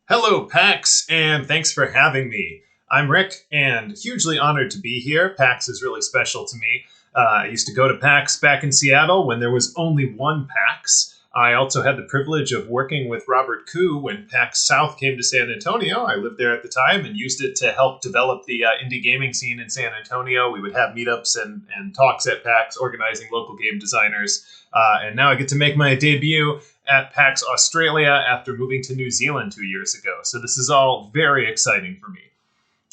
Hello, PAX, and thanks for having me. I'm Rick, and hugely honored to be here. PAX is really special to me. I used to go to PAX back in Seattle when there was only one PAX. I also had the privilege of working with Robert Koo when PAX South came to San Antonio. I lived there at the time and used it to help develop the indie gaming scene in San Antonio. We would have meetups and talks at PAX, organizing local game designers. And now I get to make my debut at PAX Australia after moving to New Zealand 2 years ago. So this is all very exciting for me.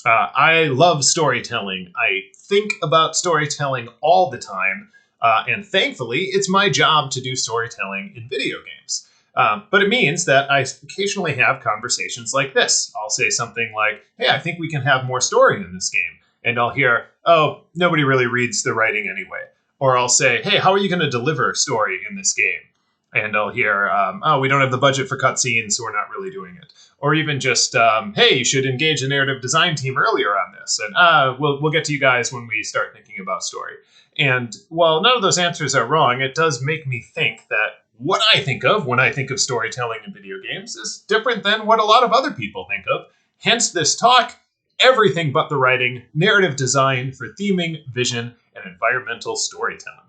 I love storytelling. I think about storytelling all the time. And thankfully, it's my job to do storytelling in video games. But it means that I occasionally have conversations like this. I'll say something like, hey, I think we can have more story in this game. And I'll hear, oh, nobody really reads the writing anyway. Or I'll say, hey, how are you going to deliver story in this game? And I'll hear, oh, we don't have the budget for cutscenes, so we're not really doing it. Or even just, hey, you should engage a narrative design team earlier on this. And we'll get to you guys when we start thinking about story. And while none of those answers are wrong, it does make me think that what I think of when I think of storytelling in video games is different than what a lot of other people think of. Hence this talk, everything but the writing, narrative design for theming, vision, and environmental storytelling.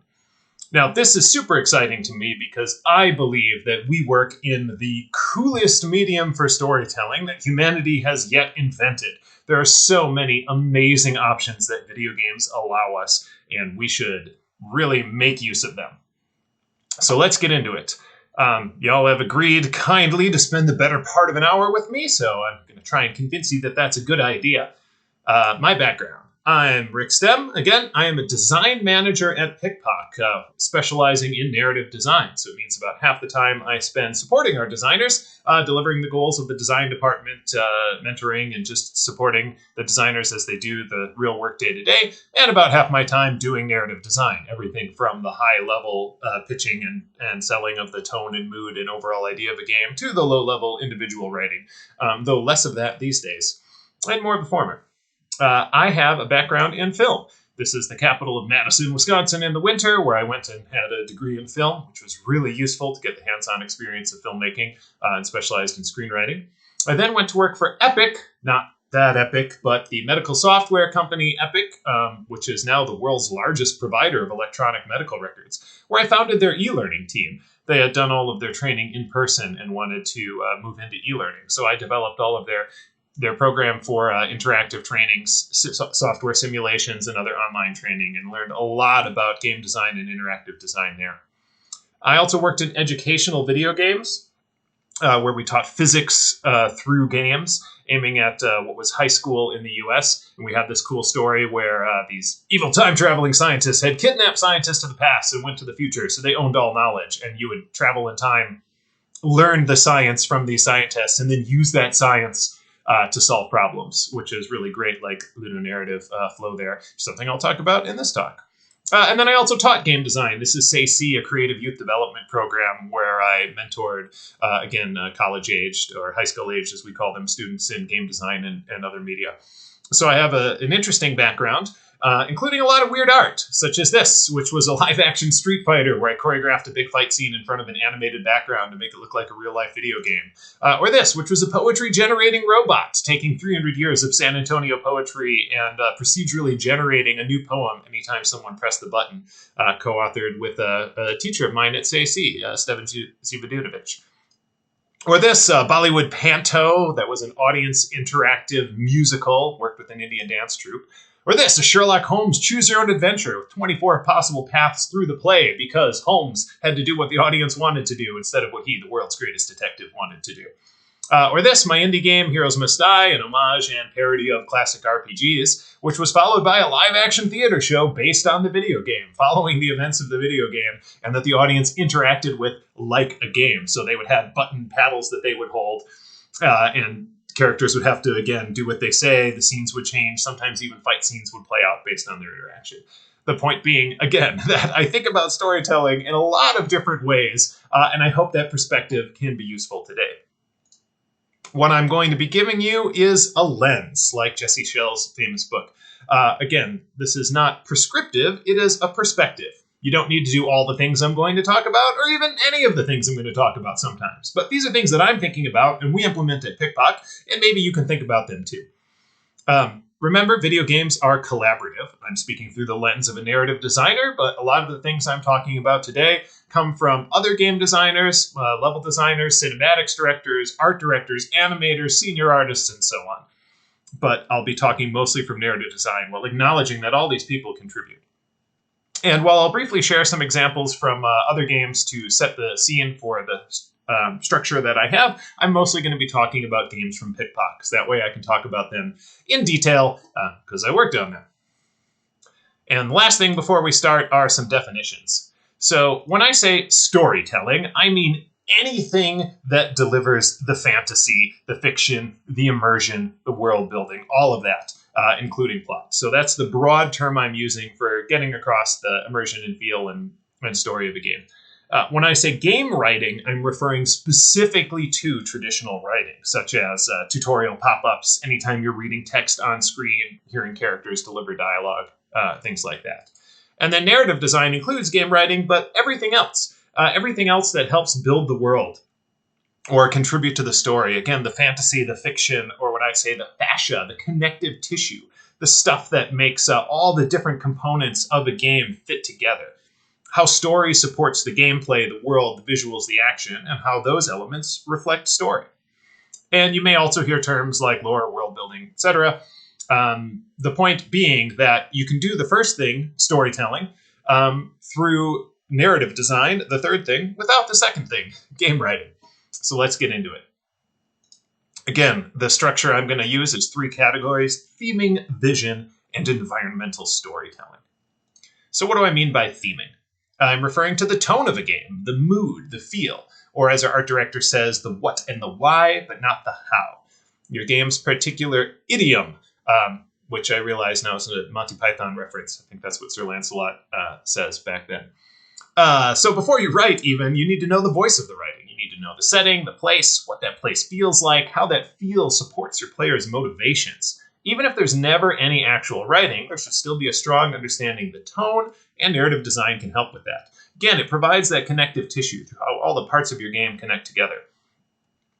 Now, this is super exciting to me because I believe that we work in the coolest medium for storytelling that humanity has yet invented. There are so many amazing options that video games allow us, and we should really make use of them. So let's get into it. Y'all have agreed kindly to spend the better part of an hour with me, so I'm going to try and convince you that that's a good idea. My background. I'm Rick Stem. Again, I am a design manager at PikPok, specializing in narrative design. So it means about half the time I spend supporting our designers, delivering the goals of the design department, mentoring and just supporting the designers as they do the real work day to day, and about half my time doing narrative design, everything from the high-level pitching and selling of the tone and mood and overall idea of a game to the low-level individual writing, though less of that these days, and more of the former. I have a background in film. This is the capital of Madison, Wisconsin in the winter, where I went and had a degree in film, which was really useful to get the hands-on experience of filmmaking and specialized in screenwriting. I then went to work for Epic, not that Epic, but the medical software company Epic, which is now the world's largest provider of electronic medical records, where I founded their e-learning team. They had done all of their training in person and wanted to move into e-learning. So I developed all of their program for interactive trainings, software simulations, and other online training, and learned a lot about game design and interactive design there. I also worked in educational video games, where we taught physics through games, aiming at what was high school in the US. And we had this cool story where these evil time-traveling scientists had kidnapped scientists of the past and went to the future, so they owned all knowledge, and you would travel in time, learn the science from these scientists, and then use that science to solve problems, which is really great, like ludonarrative flow there. Something I'll talk about in this talk. And then I also taught game design. This is SAC, a creative youth development program where I mentored, college-aged or high school-aged, as we call them, students in game design and other media. So I have an interesting background, including a lot of weird art, such as this, which was a live-action Street Fighter where I choreographed a big fight scene in front of an animated background to make it look like a real-life video game. Or this, which was a poetry-generating robot, taking 300 years of San Antonio poetry and procedurally generating a new poem anytime someone pressed the button, co-authored with a teacher of mine at SAC, Stevan Zivadunovic. Or this, Bollywood Panto, that was an audience interactive musical, worked with an Indian dance troupe. Or this, a Sherlock Holmes choose-your-own-adventure with 24 possible paths through the play because Holmes had to do what the audience wanted to do instead of what he, the world's greatest detective, wanted to do. Or this, my indie game, Heroes Must Die, an homage and parody of classic RPGs, which was followed by a live-action theater show based on the video game, following the events of the video game, and that the audience interacted with like a game. So they would have button paddles that they would hold, and characters would have to, again, do what they say. The scenes would change. Sometimes even fight scenes would play out based on their interaction. The point being, again, that I think about storytelling in a lot of different ways, and I hope that perspective can be useful today. What I'm going to be giving you is a lens, like Jesse Schell's famous book. Again, this is not prescriptive. It is a perspective. You don't need to do all the things I'm going to talk about, or even any of the things I'm going to talk about sometimes. But these are things that I'm thinking about and we implement at PikPok, and maybe you can think about them too. Remember, video games are collaborative. I'm speaking through the lens of a narrative designer, but a lot of the things I'm talking about today come from other game designers, level designers, cinematics directors, art directors, animators, senior artists, and so on. But I'll be talking mostly from narrative design while acknowledging that all these people contribute. And while I'll briefly share some examples from other games to set the scene for the structure that I have, I'm mostly going to be talking about games from PikPok, so that way I can talk about them in detail because I worked on them. And the last thing before we start are some definitions. So when I say storytelling, I mean anything that delivers the fantasy, the fiction, the immersion, the world building, all of that, including plot. So that's the broad term I'm using for getting across the immersion and feel and story of a game. When I say game writing, I'm referring specifically to traditional writing, such as tutorial pop-ups, anytime you're reading text on screen, hearing characters deliver dialogue, things like that. And then narrative design includes game writing, but everything else that helps build the world or contribute to the story. Again, the fantasy, the fiction, or what I say, the fascia, the connective tissue, the stuff that makes all the different components of a game fit together. How story supports the gameplay, the world, the visuals, the action, and how those elements reflect story. And you may also hear terms like lore, world building, etc. The point being that you can do the first thing, storytelling, through narrative design, the third thing, without the second thing, game writing. So let's get into it. Again, the structure I'm going to use is 3 categories: theming, vision, and environmental storytelling. So what do I mean by theming? I'm referring to the tone of a game, the mood, the feel, or as our art director says, the what and the why, but not the how. Your game's particular idiom, which I realize now is a Monty Python reference. I think that's what Sir Lancelot says back then. So before you write, even, you need to know the voice of the writing. You need to know the setting, the place, what that place feels like, how that feel supports your player's motivations. Even if there's never any actual writing, there should still be a strong understanding of the tone, and narrative design can help with that. Again, it provides that connective tissue through how all the parts of your game connect together.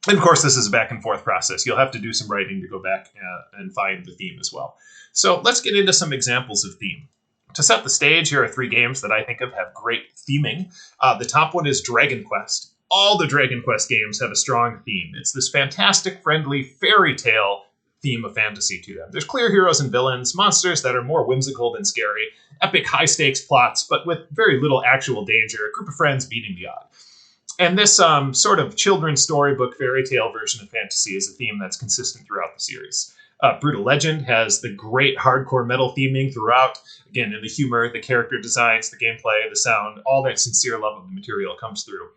And of course, this is a back and forth process. You'll have to do some writing to go back and find the theme as well. So let's get into some examples of theme. To set the stage, here are 3 games that I think of have great theming. The top one is Dragon Quest. All the Dragon Quest games have a strong theme. It's this fantastic, friendly fairy tale theme of fantasy to them. There's clear heroes and villains, monsters that are more whimsical than scary, epic high-stakes plots, but with very little actual danger, a group of friends beating the odds. And this sort of children's storybook fairy tale version of fantasy is a theme that's consistent throughout the series. Brutal Legend has the great hardcore metal theming throughout. Again, in the humor, the character designs, the gameplay, the sound, all that sincere love of the material comes through.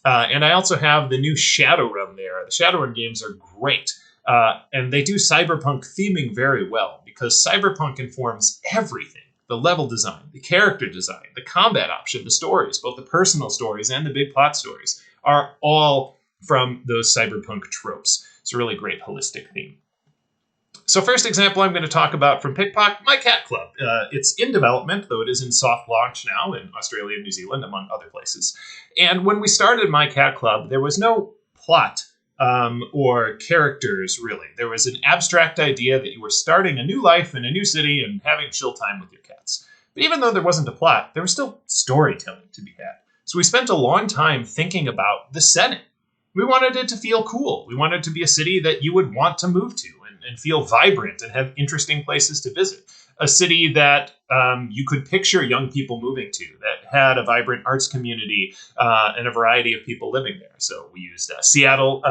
And I also have the new Shadowrun there. The Shadowrun games are great. And they do cyberpunk theming very well, because cyberpunk informs everything. The level design, the character design, the combat option, the stories, both the personal stories and the big plot stories, are all from those cyberpunk tropes. It's a really great holistic theme. So first example I'm going to talk about from PikPok, My Cat Club. It's in development, though it is in soft launch now in Australia and New Zealand, among other places. And when we started My Cat Club, there was no plot or characters, really. There was an abstract idea that you were starting a new life in a new city and having chill time with your cats. But even though there wasn't a plot, there was still storytelling to be had. So we spent a long time thinking about the setting. We wanted it to feel cool. We wanted it to be a city that you would want to move to and feel vibrant and have interesting places to visit. A city that you could picture young people moving to, that had a vibrant arts community and a variety of people living there. So we used Seattle,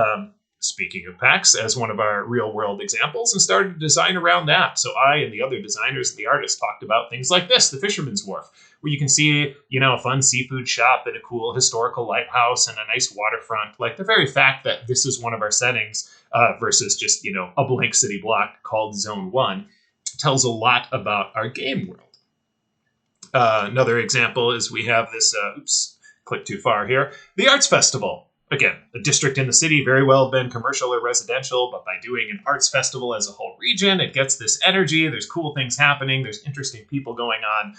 speaking of PAX, as one of our real-world examples and started to design around that. So I and the other designers and the artists talked about things like this, the Fisherman's Wharf, where you can see, a fun seafood shop and a cool historical lighthouse and a nice waterfront. Like the very fact that this is one of our settings versus just, a blank city block called Zone 1 tells a lot about our game world. Another example is we have this, click too far here, the Arts Festival. Again, a district in the city, very well been commercial or residential, but by doing an arts festival as a whole region, it gets this energy, there's cool things happening, there's interesting people going on.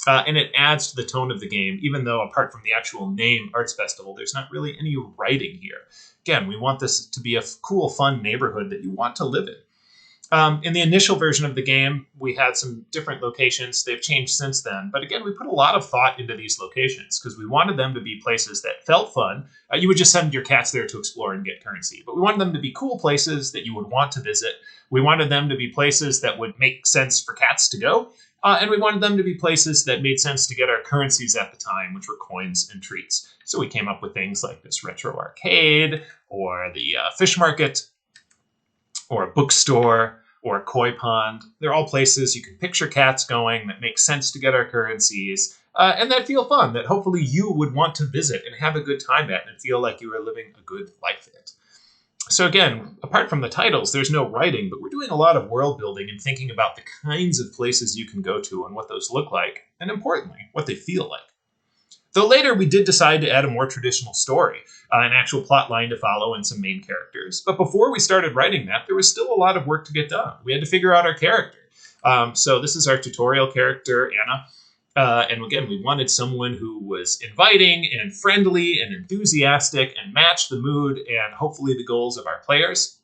And it adds to the tone of the game, even though apart from the actual name Arts Festival, there's not really any writing here. Again, we want this to be a cool, fun neighborhood that you want to live in. In the initial version of the game, we had some different locations. They've changed since then. But again, we put a lot of thought into these locations because we wanted them to be places that felt fun. You would just send your cats there to explore and get currency. But we wanted them to be cool places that you would want to visit. We wanted them to be places that would make sense for cats to go. And we wanted them to be places that made sense to get our currencies at the time, which were coins and treats. So we came up with things like this retro arcade, or the fish market, or a bookstore, or a koi pond. They're all places you can picture cats going that make sense to get our currencies, and that feel fun, that hopefully you would want to visit and have a good time at and feel like you are living a good life at. So again, apart from the titles, there's no writing, but we're doing a lot of world building and thinking about the kinds of places you can go to and what those look like, and importantly, what they feel like. Though later we did decide to add a more traditional story, an actual plot line to follow and some main characters. But before we started writing that, there was still a lot of work to get done. We had to figure out our character. So this is our tutorial character, Anna. And again, we wanted someone who was inviting and friendly and enthusiastic and matched the mood and hopefully the goals of our players.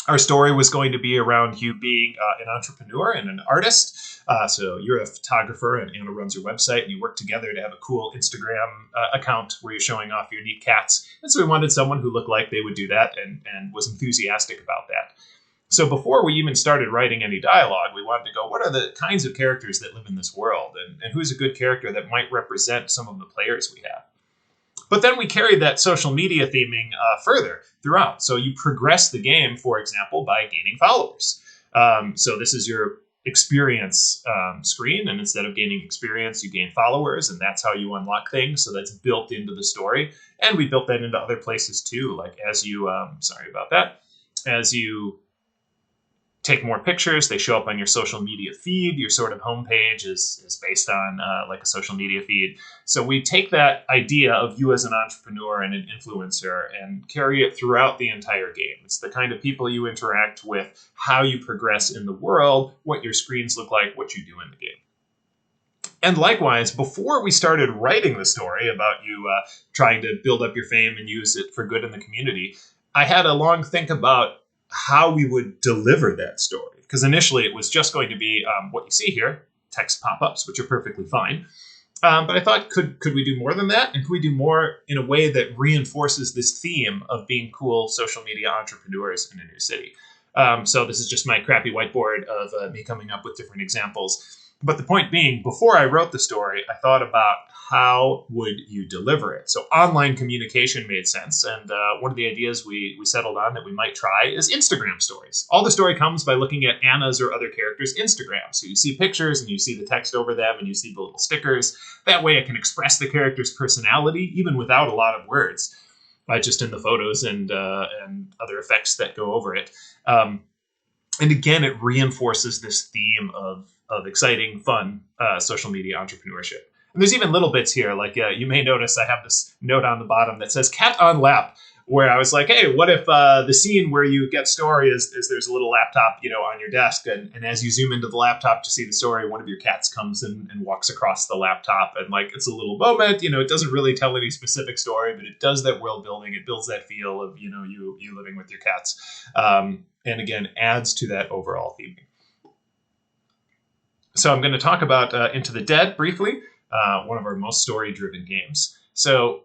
Our story was going to be around you being an entrepreneur and an artist. So you're a photographer and Anna runs your website and you work together to have a cool Instagram account where you're showing off your neat cats. And so we wanted someone who looked like they would do that and was enthusiastic about that. So before we even started writing any dialogue, we wanted to go, what are the kinds of characters that live in this world? And who's a good character that might represent some of the players we have? But then we carried that social media theming further throughout. So you progress the game, for example, by gaining followers. So this is your experience screen, and instead of gaining experience, you gain followers, and that's how you unlock things. So that's built into the story, and we built that into other places too. Like as you, as you take more pictures, they show up on your social media feed. Your sort of homepage is based on like a social media feed. So we take that idea of you as an entrepreneur and an influencer and carry it throughout the entire game. It's the kind of people you interact with, how you progress in the world, what your screens look like, what you do in the game. And likewise, before we started writing the story about you trying to build up your fame and use it for good in the community, I had a long think about how we would deliver that story. Because initially it was just going to be what you see here, text pop-ups, which are perfectly fine. But I thought, could we do more than that? And could we do more in a way that reinforces this theme of being cool social media entrepreneurs in a new city? So this is just my crappy whiteboard of me coming up with different examples. But the point being, before I wrote the story, I thought about how would you deliver it? So online communication made sense. And one of the ideas we settled on that we might try is Instagram stories. All the story comes by looking at Anna's or other characters' Instagram. So you see pictures and you see the text over them and you see the little stickers. That way I can express the character's personality, even without a lot of words, just in the photos and other effects that go over it. And again, it reinforces this theme of exciting, fun social media entrepreneurship. And there's even little bits here, like you may notice I have this note on the bottom that says cat on lap, where I was like, hey, what if the scene where you get story is there's a little laptop, on your desk, and as you zoom into the laptop to see the story, one of your cats comes and walks across the laptop, and like it's a little moment, it doesn't really tell any specific story, but it does that world building, it builds that feel of, you living with your cats, and again, adds to that overall theming. So I'm going to talk about Into the Dead briefly, one of our most story-driven games. So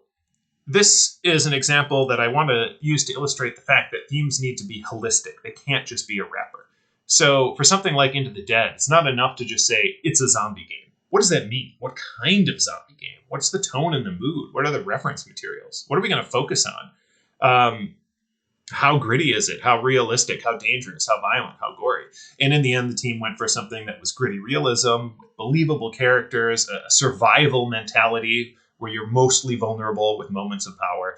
this is an example that I want to use to illustrate the fact that themes need to be holistic. They can't just be a wrapper. So for something like Into the Dead, it's not enough to just say, it's a zombie game. What does that mean? What kind of zombie game? What's the tone and the mood? What are the reference materials? What are we going to focus on? How gritty is it? How realistic? How dangerous? How violent? How gory? And in the end, the team went for something that was gritty realism, believable characters, a survival mentality where you're mostly vulnerable with moments of power.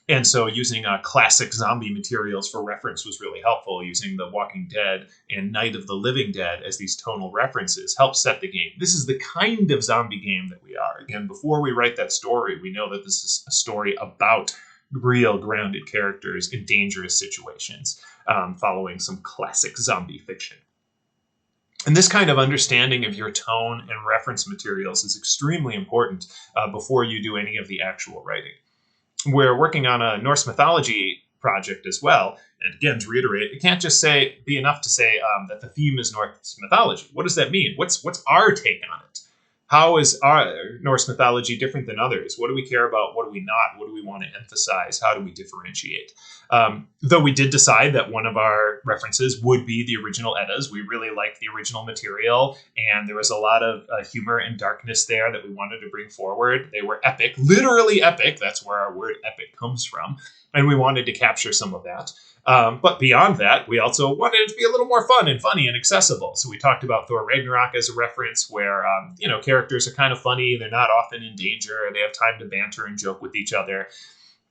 And so using classic zombie materials for reference was really helpful. Using The Walking Dead and Night of the Living Dead as these tonal references helps set the game. This is the kind of zombie game that we are. Again, before we write that story, we know that this is a story about real grounded characters in dangerous situations, following some classic zombie fiction. And this kind of understanding of your tone and reference materials is extremely important before you do any of the actual writing. We're working on a Norse mythology project as well. And again, to reiterate, it can't just be enough to say that the theme is Norse mythology. What does that mean? What's our take on it? How is our Norse mythology different than others? What do we care about? What do we not? What do we want to emphasize? How do we differentiate? Though we did decide that one of our references would be the original Eddas. We really liked the original material, and there was a lot of humor and darkness there that we wanted to bring forward. They were epic, literally epic. That's where our word epic comes from. And we wanted to capture some of that. But beyond that, we also wanted it to be a little more fun and funny and accessible. So we talked about Thor Ragnarok as a reference where, characters are kind of funny. They're not often in danger. They have time to banter and joke with each other.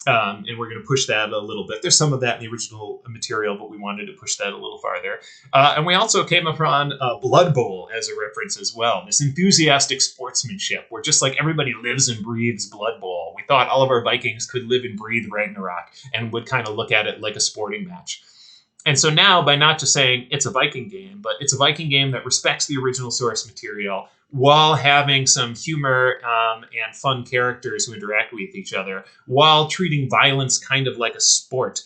And we're going to push that a little bit. There's some of that in the original material, but we wanted to push that a little farther. And we also came upon Blood Bowl as a reference as well. This enthusiastic sportsmanship where just like everybody lives and breathes Blood Bowl, we thought all of our Vikings could live and breathe Ragnarok and would kind of look at it like a sporting match. And so now, by not just saying it's a Viking game, but it's a Viking game that respects the original source material while having some humor and fun characters who interact with each other, while treating violence kind of like a sport,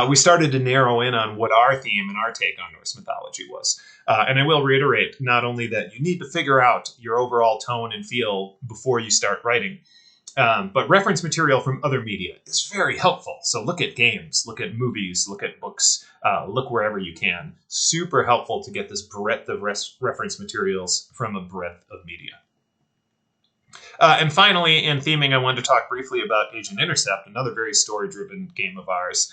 we started to narrow in on what our theme and our take on Norse mythology was. And I will reiterate, not only that you need to figure out your overall tone and feel before you start writing, but reference material from other media is very helpful. So look at games, look at movies, look at books, look wherever you can. Super helpful to get this breadth of reference materials from a breadth of media. And finally, in theming, I wanted to talk briefly about Agent Intercept, another very story-driven game of ours.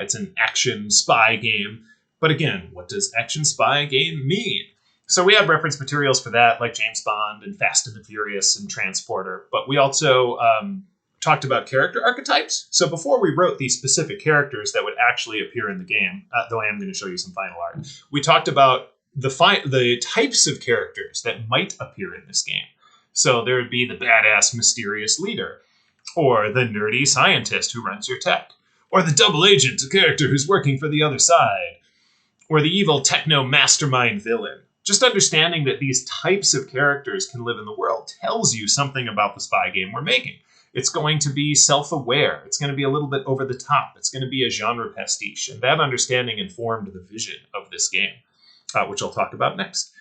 It's an action spy game. But again, what does action spy game mean? So we have reference materials for that, like James Bond and Fast and the Furious and Transporter. But we also talked about character archetypes. So before we wrote these specific characters that would actually appear in the game, though I am going to show you some final art, we talked about the types of characters that might appear in this game. So there would be the badass, mysterious leader, or the nerdy scientist who runs your tech, or the double agent, a character who's working for the other side, or the evil techno mastermind villain. Just understanding that these types of characters can live in the world tells you something about the spy game we're making. It's going to be self-aware. It's going to be a little bit over the top. It's going to be a genre pastiche. And that understanding informed the vision of this game, which I'll talk about next.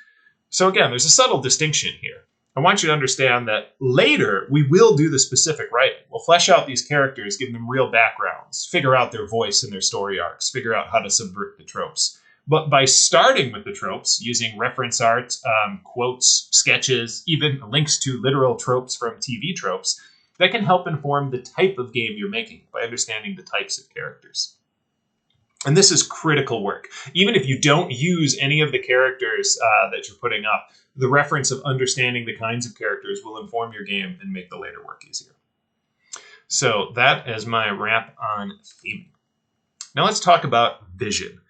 So again, there's a subtle distinction here. I want you to understand that later we will do the specific writing. We'll flesh out these characters, give them real backgrounds, figure out their voice and their story arcs, figure out how to subvert the tropes. But by starting with the tropes, using reference art, quotes, sketches, even links to literal tropes from TV tropes, that can help inform the type of game you're making by understanding the types of characters. And this is critical work. Even if you don't use any of the characters that you're putting up, the reference of understanding the kinds of characters will inform your game and make the later work easier. So that is my wrap on theming. Now let's talk about vision.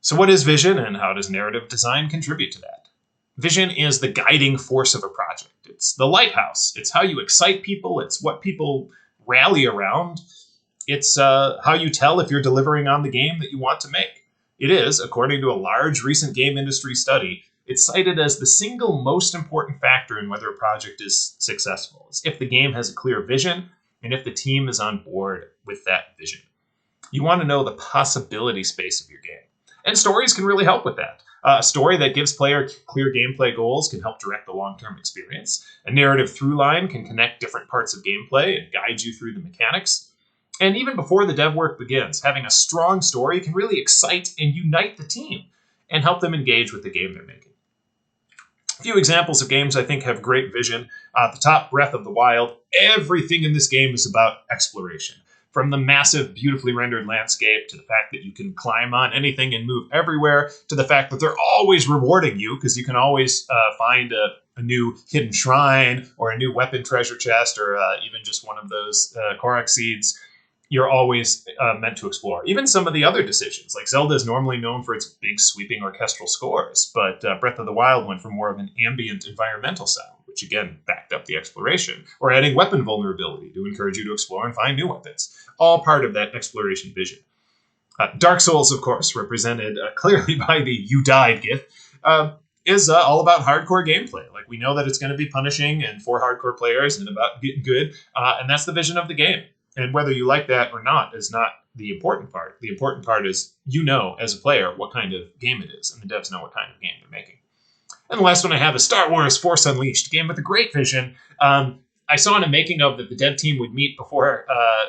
So what is vision and how does narrative design contribute to that? Vision is the guiding force of a project. It's the lighthouse. It's how you excite people. It's what people rally around. It's how you tell if you're delivering on the game that you want to make. It is, according to a large recent game industry study, it's cited as the single most important factor in whether a project is successful. It's if the game has a clear vision and if the team is on board with that vision. You want to know the possibility space of your game. And stories can really help with that. A story that gives player clear gameplay goals can help direct the long-term experience. A narrative through line can connect different parts of gameplay and guide you through the mechanics. And even before the dev work begins, having a strong story can really excite and unite the team and help them engage with the game they're making. A few examples of games I think have great vision. At the top, Breath of the Wild. Everything in this game is about exploration. From the massive, beautifully rendered landscape, to the fact that you can climb on anything and move everywhere, to the fact that they're always rewarding you, because you can always find a new hidden shrine, or a new weapon treasure chest, or even just one of those Korok seeds. You're always meant to explore. Even some of the other decisions, like Zelda is normally known for its big sweeping orchestral scores, but Breath of the Wild went for more of an ambient environmental sound, which again backed up the exploration, or adding weapon vulnerability to encourage you to explore and find new weapons. All part of that exploration vision. Dark Souls, of course, represented clearly by the "You Died" gif, is all about hardcore gameplay. Like, we know that it's going to be punishing and for hardcore players and about getting good, and that's the vision of the game. And whether you like that or not is not the important part. The important part is, you know, as a player, what kind of game it is, and the devs know what kind of game they're making. And the last one I have is Star Wars Force Unleashed, a game with a great vision. I saw in a making of that the dev team would meet before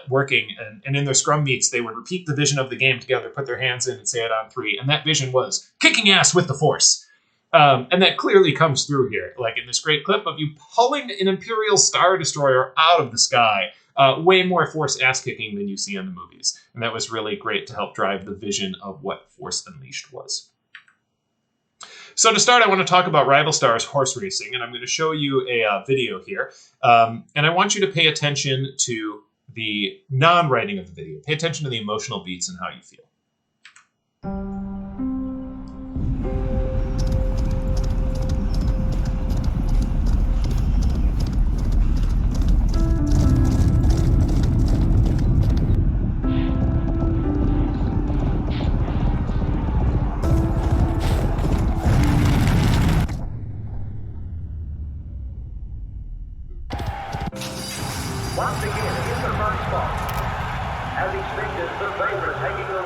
working, and in their scrum meets, they would repeat the vision of the game together, put their hands in and say it on 3. And that vision was kicking ass with the Force. And that clearly comes through here, like in this great clip of you pulling an Imperial Star Destroyer out of the sky. Way more Force ass-kicking than you see in the movies. And that was really great to help drive the vision of what Force Unleashed was. So to start, I want to talk about Rival Stars horse racing, and I'm going to show you a video here. And I want you to pay attention to the non-writing of the video. Pay attention to the emotional beats and how you feel.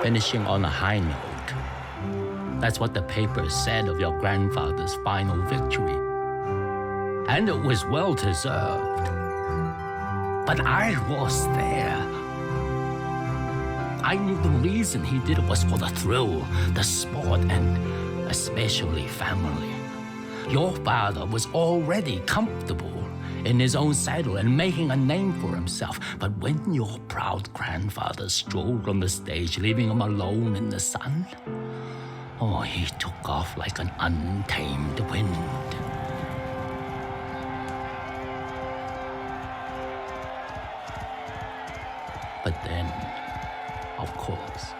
Finishing on a high note. That's what the paper said of your grandfather's final victory. And it was well deserved. But I was there. I knew the reason he did it was for the thrill, the sport, and especially family. Your father was already comfortable in his own saddle and making a name for himself. But when your proud grandfather strolled on the stage, leaving him alone in the sun, oh, he took off like an untamed wind. But then, of course,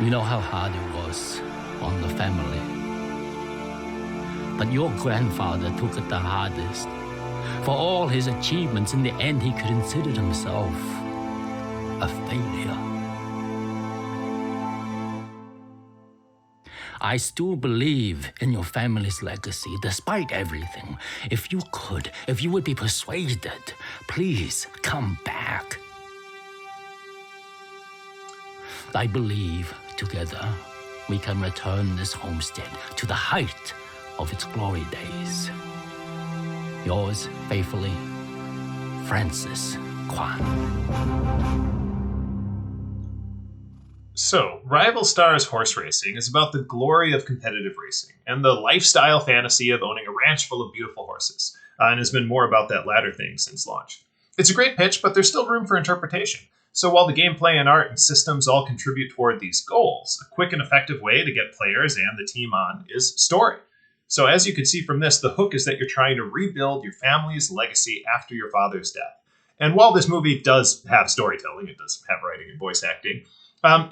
you know how hard it was on the family. But your grandfather took it the hardest. For all his achievements, in the end, he considered himself a failure. I still believe in your family's legacy, despite everything. If you could, if you would be persuaded, please come back. I believe together we can return this homestead to the height of its glory days. Yours faithfully, Francis Kwan. So, Rival Stars horse racing is about the glory of competitive racing and the lifestyle fantasy of owning a ranch full of beautiful horses, and has been more about that latter thing since launch. It's a great pitch, but there's still room for interpretation. So while the gameplay and art and systems all contribute toward these goals, a quick and effective way to get players and the team on is story. So as you can see from this, the hook is that you're trying to rebuild your family's legacy after your father's death. And while this movie does have storytelling, it does have writing and voice acting,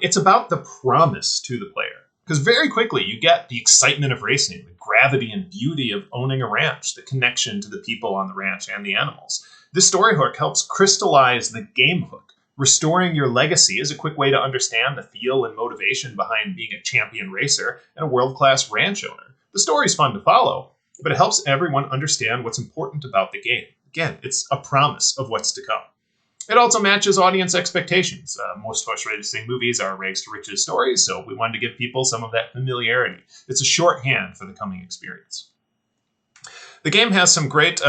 it's about the promise to the player. Because very quickly you get the excitement of racing, the gravity and beauty of owning a ranch, the connection to the people on the ranch and the animals. This story hook helps crystallize the game hook. Restoring your legacy is a quick way to understand the feel and motivation behind being a champion racer and a world-class ranch owner. The story's fun to follow, but it helps everyone understand what's important about the game. Again, it's a promise of what's to come. It also matches audience expectations. Most horse racing movies are rags to riches stories, so we wanted to give people some of that familiarity. It's a shorthand for the coming experience. The game has some great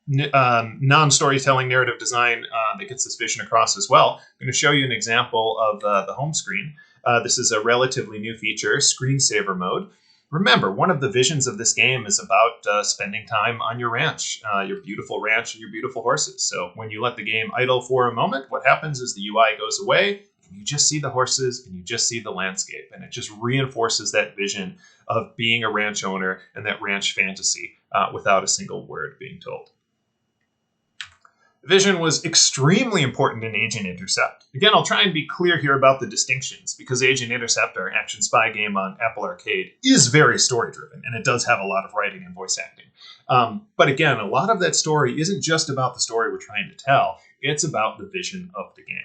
non-storytelling narrative design that gets this vision across as well. I'm going to show you an example of the home screen. This is a relatively new feature, screensaver mode. Remember, one of the visions of this game is about spending time on your ranch, your beautiful ranch and your beautiful horses. So when you let the game idle for a moment, what happens is the UI goes away, and you just see the horses and you just see the landscape. And it just reinforces that vision of being a ranch owner and that ranch fantasy without a single word being told. Vision was extremely important in Agent Intercept. Again, I'll try and be clear here about the distinctions, because Agent Intercept, our action spy game on Apple Arcade, is very story-driven, and it does have a lot of writing and voice acting. But again, a lot of that story isn't just about the story we're trying to tell, it's about the vision of the game.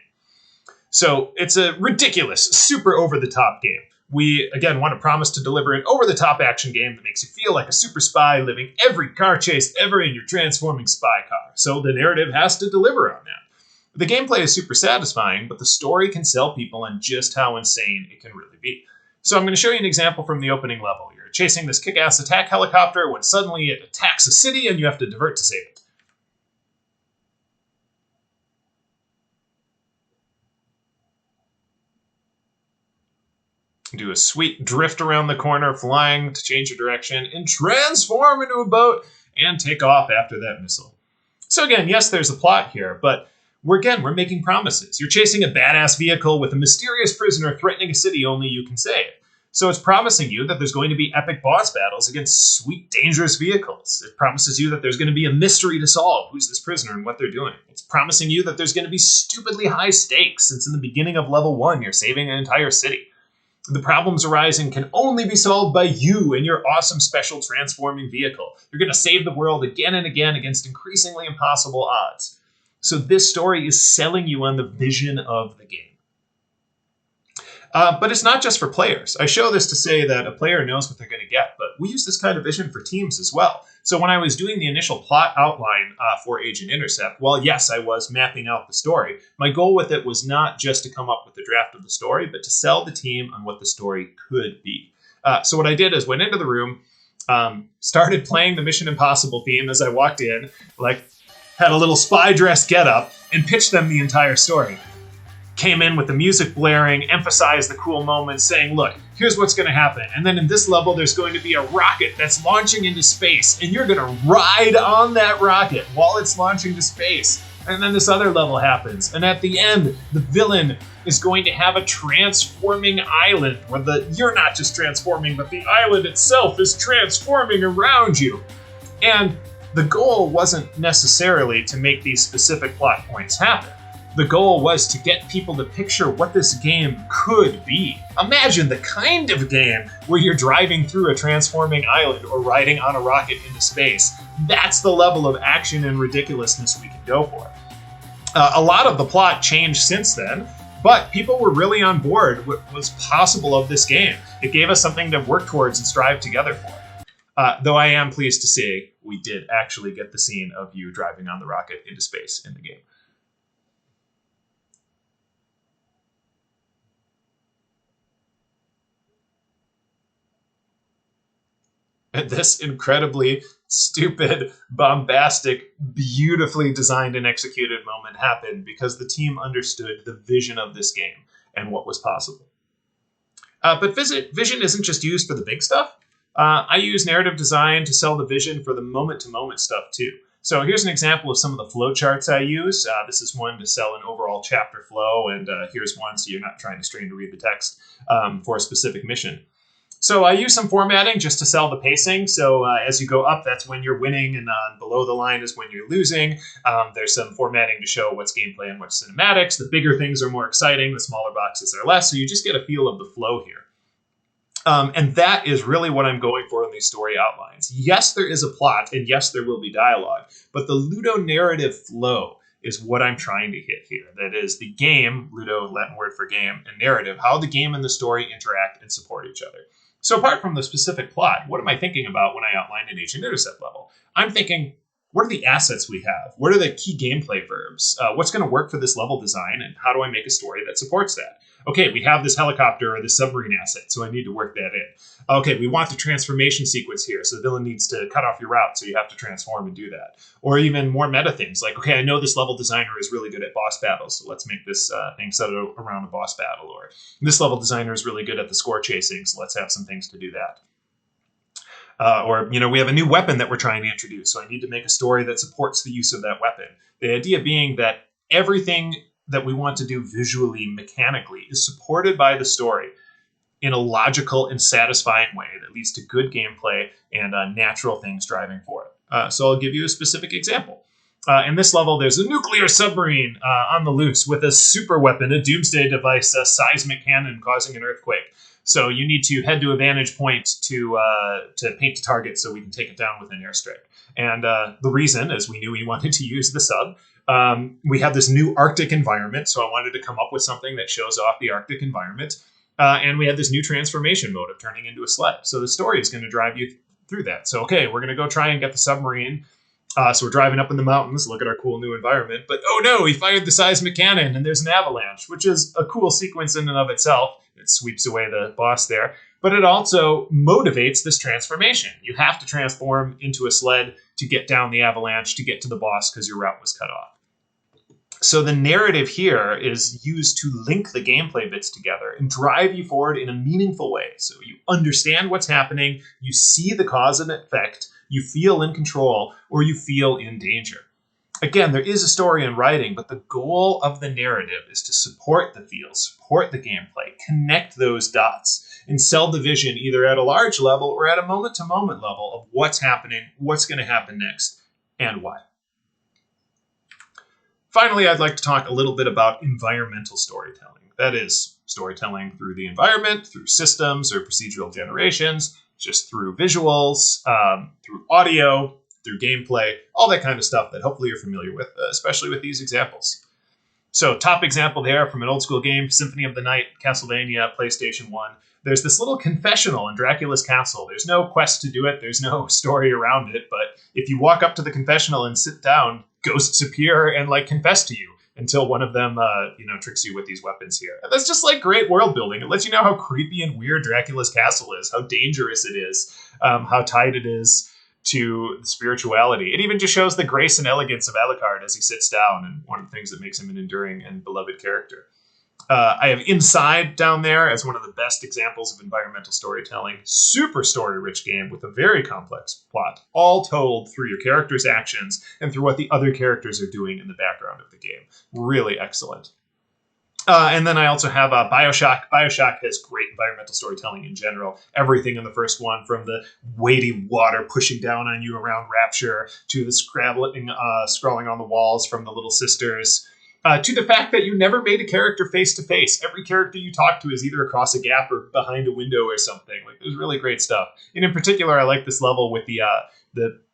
So it's a ridiculous, super over-the-top game. We, again, want to promise to deliver an over-the-top action game that makes you feel like a super spy living every car chase ever in your transforming spy car. So the narrative has to deliver on that. The gameplay is super satisfying, but the story can sell people on just how insane it can really be. So I'm going to show you an example from the opening level. You're chasing this kick-ass attack helicopter when suddenly it attacks a city and you have to divert to save it. Do a sweet drift around the corner, flying to change your direction, and transform into a boat and take off after that missile. So again, yes, there's a plot here, but we're making promises. You're chasing a badass vehicle with a mysterious prisoner threatening a city only you can save. So it's promising you that there's going to be epic boss battles against sweet, dangerous vehicles. It promises you that there's going to be a mystery to solve. Who's this prisoner and what they're doing? It's promising you that there's going to be stupidly high stakes, since in the beginning of level 1, you're saving an entire city. The problems arising can only be solved by you and your awesome special transforming vehicle. You're going to save the world again and again against increasingly impossible odds. So this story is selling you on the vision of the game. But it's not just for players. I show this to say that a player knows what they're going to get, but we use this kind of vision for teams as well. So when I was doing the initial plot outline for Agent Intercept, well, yes, I was mapping out the story. My goal with it was not just to come up with the draft of the story, but to sell the team on what the story could be. So what I did is went into the room, started playing the Mission Impossible theme as I walked in, had a little spy dress getup, and pitched them the entire story. Came in with the music blaring, emphasized the cool moments, saying, look, here's what's going to happen. And then in this level, there's going to be a rocket that's launching into space, and you're going to ride on that rocket while it's launching to space. And then this other level happens. And at the end, the villain is going to have a transforming island where you're not just transforming, but the island itself is transforming around you. And the goal wasn't necessarily to make these specific plot points happen. The goal was to get people to picture what this game could be. Imagine the kind of game where you're driving through a transforming island or riding on a rocket into space. That's the level of action and ridiculousness we can go for. A lot of the plot changed since then, but people were really on board with what was possible of this game. It gave us something to work towards and strive together for. Though I am pleased to say we did actually get the scene of you driving on the rocket into space in the game. And this incredibly stupid, bombastic, beautifully designed and executed moment happened because the team understood the vision of this game and what was possible. But vision isn't just used for the big stuff. I use narrative design to sell the vision for the moment-to-moment stuff too. So here's an example of some of the flow charts I use. This is one to sell an overall chapter flow, and here's one so you're not trying to strain to read the text for a specific mission. So I use some formatting just to sell the pacing. So as you go up, that's when you're winning, and below the line is when you're losing. There's some formatting to show what's gameplay and what's cinematics. The bigger things are more exciting. The smaller boxes are less. So you just get a feel of the flow here. And that is really what I'm going for in these story outlines. Yes, there is a plot, and yes, there will be dialogue. But the ludonarrative flow is what I'm trying to hit here. That is the game, ludo, Latin word for game, and narrative, how the game and the story interact and support each other. So apart from the specific plot, what am I thinking about when I outline an Agent Intercept level? I'm thinking, what are the assets we have? What are the key gameplay verbs? What's going to work for this level design? And how do I make a story that supports that? Okay, we have this helicopter or this submarine asset, so I need to work that in. Okay, we want the transformation sequence here, so the villain needs to cut off your route, so you have to transform and do that. Or even more meta things, like, okay, I know this level designer is really good at boss battles, so let's make this thing set around a boss battle. Or this level designer is really good at the score chasing, so let's have some things to do that. Or, we have a new weapon that we're trying to introduce, so I need to make a story that supports the use of that weapon. The idea being that everything that we want to do visually, mechanically, is supported by the story in a logical and satisfying way that leads to good gameplay and natural things driving for it. So I'll give you a specific example. In this level, there's a nuclear submarine on the loose with a super weapon, a doomsday device, a seismic cannon causing an earthquake. So you need to head to a vantage point to paint the target so we can take it down with an airstrike. And the reason is we knew we wanted to use the sub. We have this new Arctic environment, so I wanted to come up with something that shows off the Arctic environment. And we had this new transformation mode of turning into a sled. So the story is going to drive you through that. So, okay, we're going to go try and get the submarine. So we're driving up in the mountains, look at our cool new environment. But oh no, he fired the seismic cannon and there's an avalanche, which is a cool sequence in and of itself. It sweeps away the boss there. But it also motivates this transformation. You have to transform into a sled to get down the avalanche, to get to the boss because your route was cut off. So the narrative here is used to link the gameplay bits together and drive you forward in a meaningful way. So you understand what's happening, you see the cause and effect, you feel in control, or you feel in danger. Again, there is a story in writing, but the goal of the narrative is to support the feel, support the gameplay, connect those dots, and sell the vision either at a large level or at a moment-to-moment level of what's happening, what's going to happen next, and why. Finally, I'd like to talk a little bit about environmental storytelling. That is, storytelling through the environment, through systems or procedural generations, just through visuals, through audio, through gameplay, all that kind of stuff that hopefully you're familiar with, especially with these examples. So top example there from an old school game, Symphony of the Night, Castlevania, PlayStation 1. There's this little confessional in Dracula's castle. There's no quest to do it. There's no story around it. But if you walk up to the confessional and sit down, ghosts appear and confess to you until one of them, tricks you with these weapons here. And that's just great world building. It lets you know how creepy and weird Dracula's castle is, how dangerous it is, how tied it is to spirituality. It even just shows the grace and elegance of Alucard as he sits down, and one of the things that makes him an enduring and beloved character. I have Inside down there as one of the best examples of environmental storytelling. Super story-rich game with a very complex plot, all told through your character's actions and through what the other characters are doing in the background of the game. Really excellent. And then I also have Bioshock. Bioshock has great environmental storytelling in general. Everything in the first one, from the weighty water pushing down on you around Rapture, to the scrawling on the walls from the Little Sisters, to the fact that you never made a character face-to-face. Every character you talk to is either across a gap or behind a window or something. It was really great stuff. And in particular, I like this level with the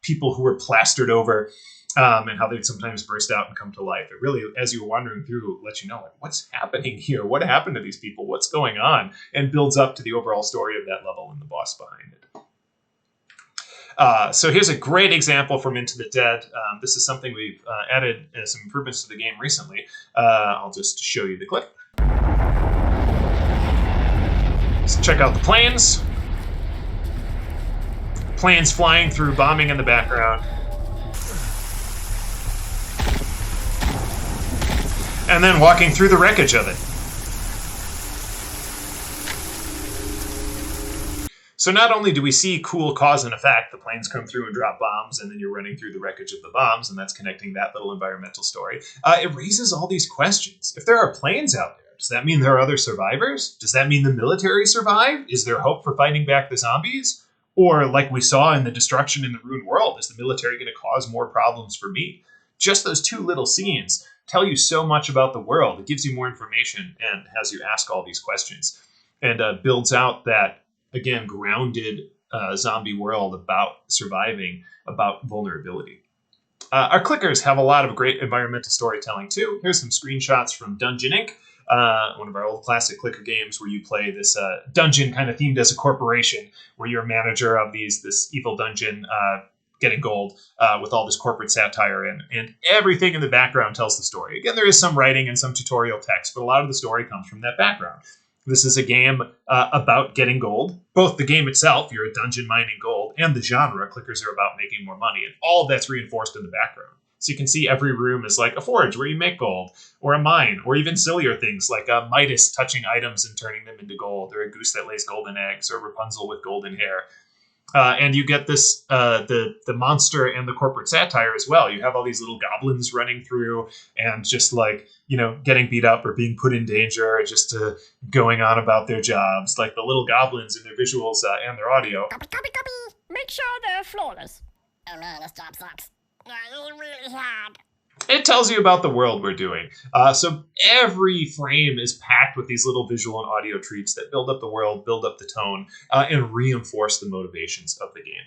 people who were plastered over, and how they'd sometimes burst out and come to life. It really, as you were wandering through, lets you know, what's happening here? What happened to these people? What's going on? And builds up to the overall story of that level and the boss behind it. So here's a great example from Into the Dead. This is something we've added some improvements to the game recently. I'll just show you the clip. So check out the planes. Planes flying through, bombing in the background. And then walking through the wreckage of it. So not only do we see cool cause and effect, the planes come through and drop bombs, and then you're running through the wreckage of the bombs, and that's connecting that little environmental story. It raises all these questions. If there are planes out there, does that mean there are other survivors? Does that mean the military survived? Is there hope for fighting back the zombies? Or, like we saw in the destruction in the ruined world, is the military going to cause more problems for me? Just those two little scenes tell you so much about the world. It gives you more information and has you ask all these questions, and builds out that, again, grounded zombie world about surviving, about vulnerability. Our clickers have a lot of great environmental storytelling too. Here's some screenshots from Dungeon Inc., one of our old classic clicker games where you play this dungeon kind of themed as a corporation, where you're a manager of this evil dungeon getting gold with all this corporate satire and everything in the background tells the story. Again, there is some writing and some tutorial text, but a lot of the story comes from that background. This is a game about getting gold. Both the game itself, you're a dungeon mining gold, and the genre, clickers are about making more money. And all of that's reinforced in the background. So you can see every room is like a forge where you make gold, or a mine, or even sillier things like a Midas touching items and turning them into gold, or a goose that lays golden eggs, or Rapunzel with golden hair. And you get this, the monster and the corporate satire as well. You have all these little goblins running through and just getting beat up or being put in danger, or just going on about their jobs. Like the little goblins in their visuals and their audio. Copy. Make sure they're flawless. Oh no, this job sucks. really hard. It tells you about the world we're doing. So every frame is packed with these little visual and audio treats that build up the world, build up the tone, and reinforce the motivations of the game.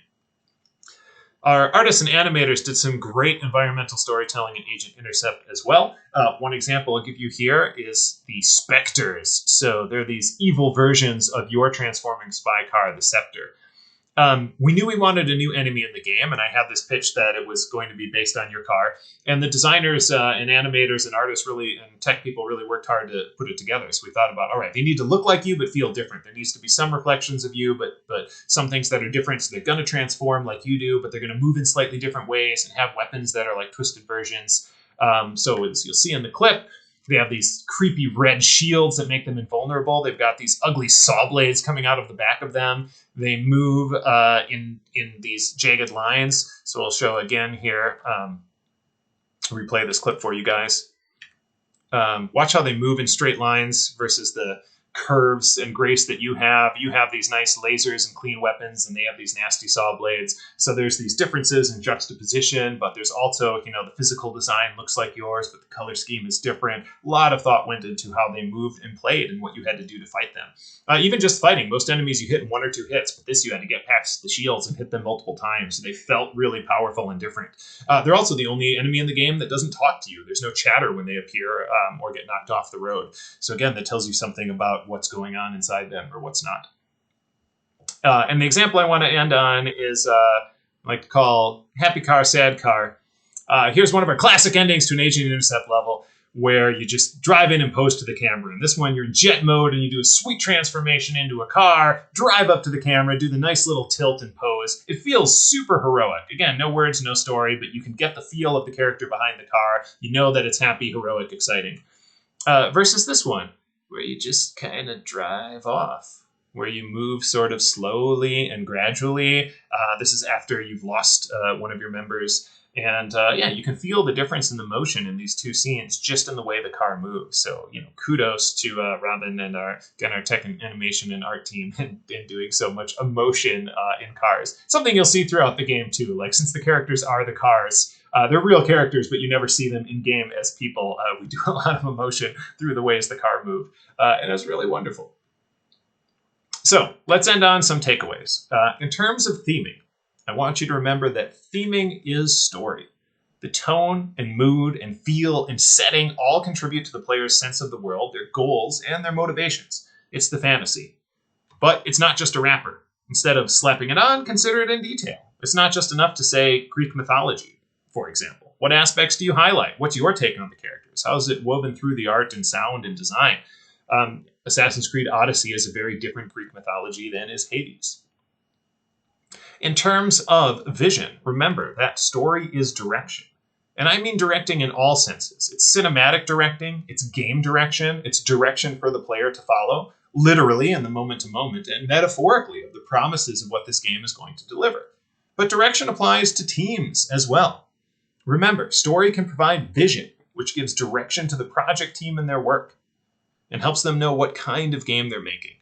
Our artists and animators did some great environmental storytelling in Agent Intercept as well. One example I'll give you here is the Spectres. So they're these evil versions of your transforming spy car, the Scepter. We knew we wanted a new enemy in the game, and I had this pitch that it was going to be based on your car. And the designers and animators and artists and tech people really worked hard to put it together. So we thought about, all right, they need to look like you but feel different. There needs to be some reflections of you, but some things that are different. So they're going to transform like you do, but they're going to move in slightly different ways and have weapons that are like twisted versions. So as you'll see in the clip, they have these creepy red shields that make them invulnerable. They've got these ugly saw blades coming out of the back of them. They move in these jagged lines. So I'll show again here. Replay this clip for you guys. Watch how they move in straight lines versus the curves and grace that you have. You have these nice lasers and clean weapons, and they have these nasty saw blades. So there's these differences in juxtaposition, but there's also, the physical design looks like yours, but the color scheme is different. A lot of thought went into how they moved and played and what you had to do to fight them. Even just fighting, most enemies you hit in 1 or 2 hits, but this you had to get past the shields and hit them multiple times. So they felt really powerful and different. They're also the only enemy in the game that doesn't talk to you. There's no chatter when they appear or get knocked off the road. So again, that tells you something about what's going on inside them or what's not. And the example I want to end on is I like to call Happy Car, Sad Car. Here's one of our classic endings to an Agent Intercept level where you just drive in and pose to the camera. In this one, you're in jet mode and you do a sweet transformation into a car, drive up to the camera, do the nice little tilt and pose. It feels super heroic. Again, no words, no story, but you can get the feel of the character behind the car. You know that it's happy, heroic, exciting. Versus this one, where you just kind of drive off, where you move sort of slowly and gradually. This is after you've lost one of your members. And you can feel the difference in the motion in these two scenes just in the way the car moves. So, kudos to Robin and our tech and animation and art team in doing so much emotion in cars. Something you'll see throughout the game, too. Like, since the characters are the cars, they're real characters, but you never see them in-game as people. We do a lot of emotion through the ways the car move. And it's really wonderful. So, let's end on some takeaways. In terms of theming, I want you to remember that theming is story. The tone and mood and feel and setting all contribute to the player's sense of the world, their goals, and their motivations. It's the fantasy. But it's not just a wrapper. Instead of slapping it on, consider it in detail. It's not just enough to say Greek mythology, for example. What aspects do you highlight? What's your take on the characters? How is it woven through the art and sound and design? Assassin's Creed Odyssey is a very different Greek mythology than is Hades. In terms of vision, remember that story is direction. And I mean directing in all senses. It's cinematic directing, it's game direction, it's direction for the player to follow, literally in the moment to moment, and metaphorically of the promises of what this game is going to deliver. But direction applies to teams as well. Remember, story can provide vision, which gives direction to the project team and their work, and helps them know what kind of game they're making.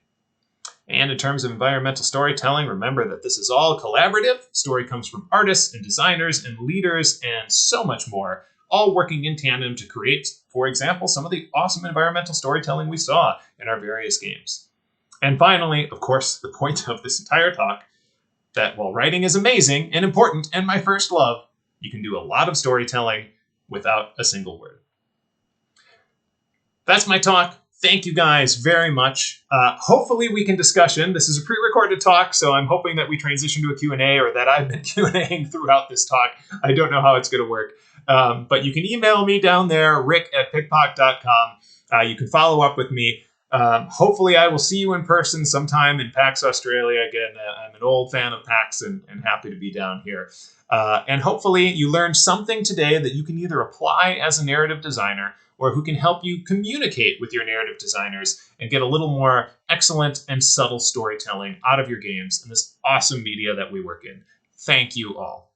And in terms of environmental storytelling, remember that this is all collaborative. Story comes from artists and designers and leaders and so much more, all working in tandem to create, for example, some of the awesome environmental storytelling we saw in our various games. And finally, of course, the point of this entire talk, that while writing is amazing and important and my first love, you can do a lot of storytelling without a single word. That's my talk. Thank you guys very much. Hopefully we can discussion. This is a pre-recorded talk, so I'm hoping that we transition to a Q&A or that I've been Q&Ing throughout this talk. I don't know how it's going to work. But you can email me down there, rick@pikpok.com. You can follow up with me. Hopefully I will see you in person sometime in PAX Australia. Again, I'm an old fan of PAX and happy to be down here. And hopefully you learned something today that you can either apply as a narrative designer or who can help you communicate with your narrative designers and get a little more excellent and subtle storytelling out of your games in this awesome media that we work in. Thank you all.